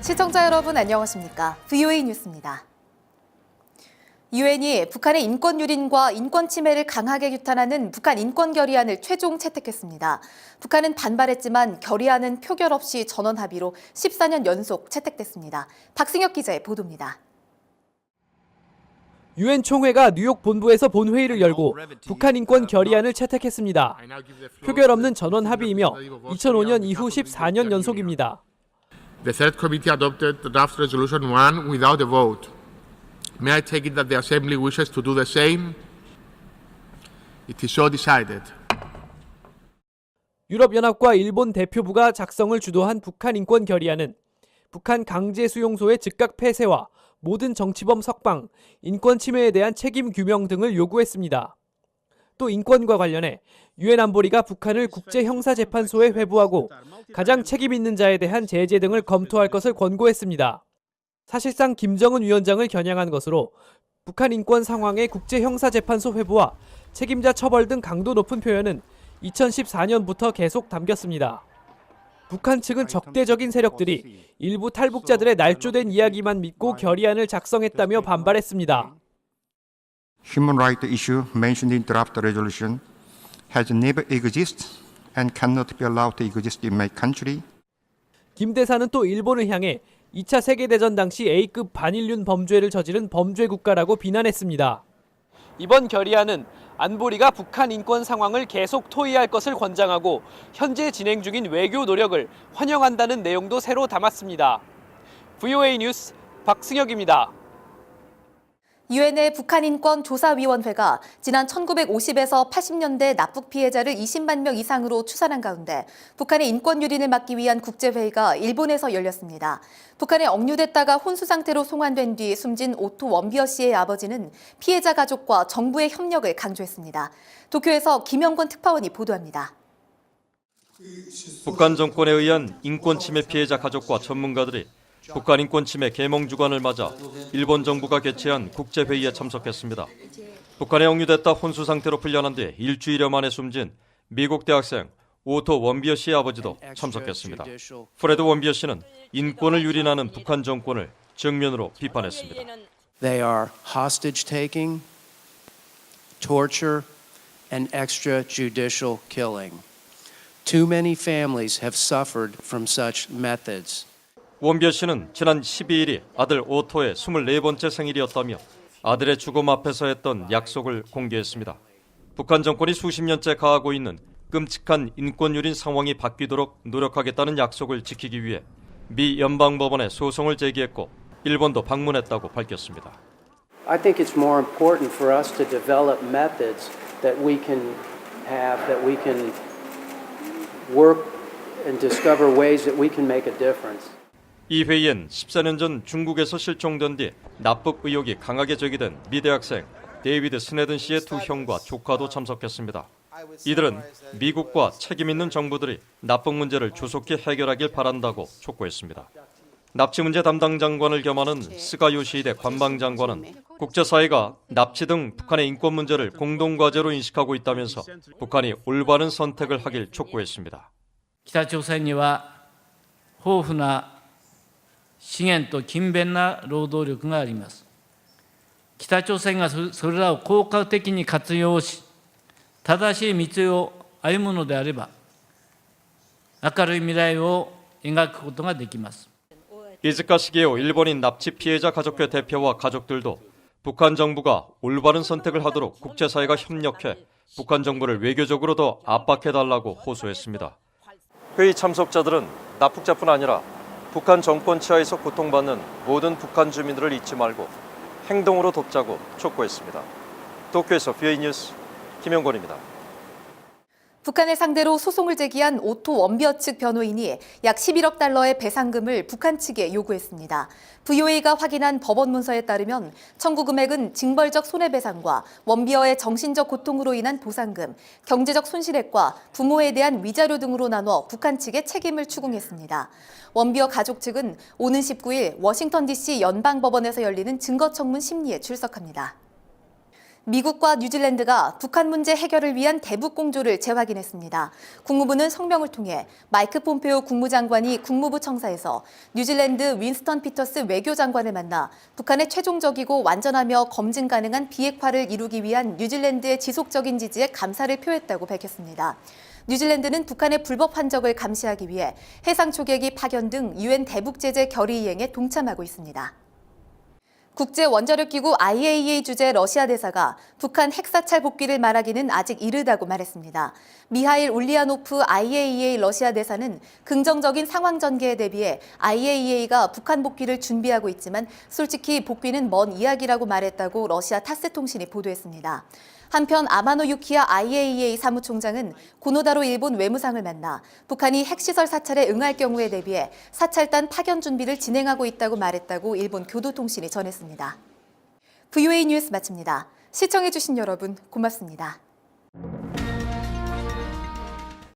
시청자 여러분 안녕하십니까? VOA 뉴스입니다. 유엔이 북한의 인권 유린과 인권 침해를 강하게 규탄하는 북한 인권 결의안을 최종 채택했습니다. 북한은 반발했지만 결의안은 표결 없이 전원 합의로 14년 연속 채택됐습니다. 박승혁 기자의 보도입니다. 유엔 총회가 뉴욕 본부에서 본회의를 열고 북한 인권 결의안을 채택했습니다. 표결 없는 전원 합의이며 2005년 이후 14년 연속입니다. The third committee adopted draft resolution 1 without a vote. May I take it that the Assembly wishes to do the same? It is so decided. 유럽연합과 일본 대표부가 작성을 주도한 북한 인권 결의안은 북한 강제 수용소의 즉각 폐쇄와 모든 정치범 석방, 인권 침해에 대한 책임 규명 등을 요구했습니다. 또 인권과 관련해 유엔 안보리가 북한을 국제형사재판소에 회부하고 가장 책임 있는 자에 대한 제재 등을 검토할 것을 권고했습니다. 사실상 김정은 위원장을 겨냥한 것으로 북한 인권 상황의 국제형사재판소 회부와 책임자 처벌 등 강도 높은 표현은 2014년부터 계속 담겼습니다. 북한 측은 적대적인 세력들이 일부 탈북자들의 날조된 이야기만 믿고 결의안을 작성했다며 반발했습니다. Human rights issue mentioned in draft resolution has never existed and cannot be allowed to exist in my country. 김 대사는 또 일본을 향해 2차 세계대전 당시 A급 반인륜 범죄를 저지른 범죄 국가라고 비난했습니다. 이번 결의안은 안보리가 북한 인권 상황을 계속 토의할 것을 권장하고 현재 진행 중인 외교 노력을 환영한다는 내용도 새로 담았습니다. VOA 뉴스 박승혁입니다. 유엔의 북한인권조사위원회가 지난 1950에서 80년대 납북 피해자를 20만 명 이상으로 추산한 가운데 북한의 인권 유린을 막기 위한 국제회의가 일본에서 열렸습니다. 북한에 억류됐다가 혼수 상태로 송환된 뒤 숨진 오토 원비어 씨의 아버지는 피해자 가족과 정부의 협력을 강조했습니다. 도쿄에서 김영권 특파원이 보도합니다. 북한 정권에 의한 인권 침해 피해자 가족과 전문가들이 북한 인권 침해 계몽 주간을 맞아 일본 정부가 개최한 국제회의에 참석했습니다. 북한에 억류됐다 혼수 상태로 풀려난 뒤 일주일여 만에 숨진 미국 대학생 오토 원비어 씨의 아버지도 참석했습니다. 프레드 원비어 씨는 인권을 유린하는 북한 정권을 정면으로 비판했습니다. They are hostage taking, torture, and extrajudicial killing. Too many families have suffered from such methods. 원비어 씨는 지난 12일이 아들 오토의 24번째 생일이었다며 아들의 죽음 앞에서 했던 약속을 공개했습니다. 북한 정권이 수십 년째 가하고 있는 끔찍한 인권 유린 상황이 바뀌도록 노력하겠다는 약속을 지키기 위해 미 연방법원에 소송을 제기했고 일본도 방문했다고 밝혔습니다. I think it's more important for us to develop methods that we can have, that we can work and discover ways that we can make a difference. 이 회의엔 14년 전 중국에서 실종된 뒤 납북 의혹이 강하게 제기된 미 대학생 데이비드 스네든 씨의 두 형과 조카도 참석했습니다. 이들은 미국과 책임 있는 정부들이 납북 문제를 조속히 해결하길 바란다고 촉구했습니다. 납치 문제 담당 장관을 겸하는 스가 요시히데 관방장관은 국제사회가 납치 등 북한의 인권 문제를 공동과제로 인식하고 있다면서 북한이 올바른 선택을 하길 촉구했습니다. 北朝鮮には豊富な資源と勤勉な労働力があります。北朝鮮がそれらを効果的に活用し、正しい道を歩むのであれば、明るい未来を描くことができます。 이즈카 시게오 일본인 납치 피해자 가족회 대표와 가족들도 북한 정부가 올바른 선택을 하도록 국제사회가 협력해 북한 정부를 외교적으로 더 압박해달라고 호소했습니다. 회의 참석자들은 납북자뿐 아니라 북한 정권 치하에서 고통받는 모든 북한 주민들을 잊지 말고 행동으로 돕자고 촉구했습니다. 도쿄에서 VOA 뉴스 김영권입니다. 북한을 상대로 소송을 제기한 오토 원비어 측 변호인이 약 11억 달러의 배상금을 북한 측에 요구했습니다. VOA가 확인한 법원 문서에 따르면 청구 금액은 징벌적 손해배상과 원비어의 정신적 고통으로 인한 보상금, 경제적 손실액과 부모에 대한 위자료 등으로 나눠 북한 측에 책임을 추궁했습니다. 원비어 가족 측은 오는 19일 워싱턴 DC 연방법원에서 열리는 증거청문 심리에 출석합니다. 미국과 뉴질랜드가 북한 문제 해결을 위한 대북 공조를 재확인했습니다. 국무부는 성명을 통해 마이크 폼페오 국무장관이 국무부 청사에서 뉴질랜드 윈스턴 피터스 외교장관을 만나 북한의 최종적이고 완전하며 검증 가능한 비핵화를 이루기 위한 뉴질랜드의 지속적인 지지에 감사를 표했다고 밝혔습니다. 뉴질랜드는 북한의 불법 환적을 감시하기 위해 해상 초계기 파견 등 유엔 대북 제재 결의 이행에 동참하고 있습니다. 국제원자력기구 IAEA 주재 러시아 대사가 북한 핵사찰 복귀를 말하기는 아직 이르다고 말했습니다. 미하일 울리아노프 IAEA 러시아 대사는 긍정적인 상황 전개에 대비해 IAEA가 북한 복귀를 준비하고 있지만 솔직히 복귀는 먼 이야기라고 말했다고 러시아 타스 통신이 보도했습니다. 한편 아마노 유키야 IAEA 사무총장은 고노다로 일본 외무상을 만나 북한이 핵시설 사찰에 응할 경우에 대비해 사찰단 파견 준비를 진행하고 있다고 말했다고 일본 교도통신이 전했습니다. VOA 뉴스 마칩니다. 시청해주신 여러분 고맙습니다.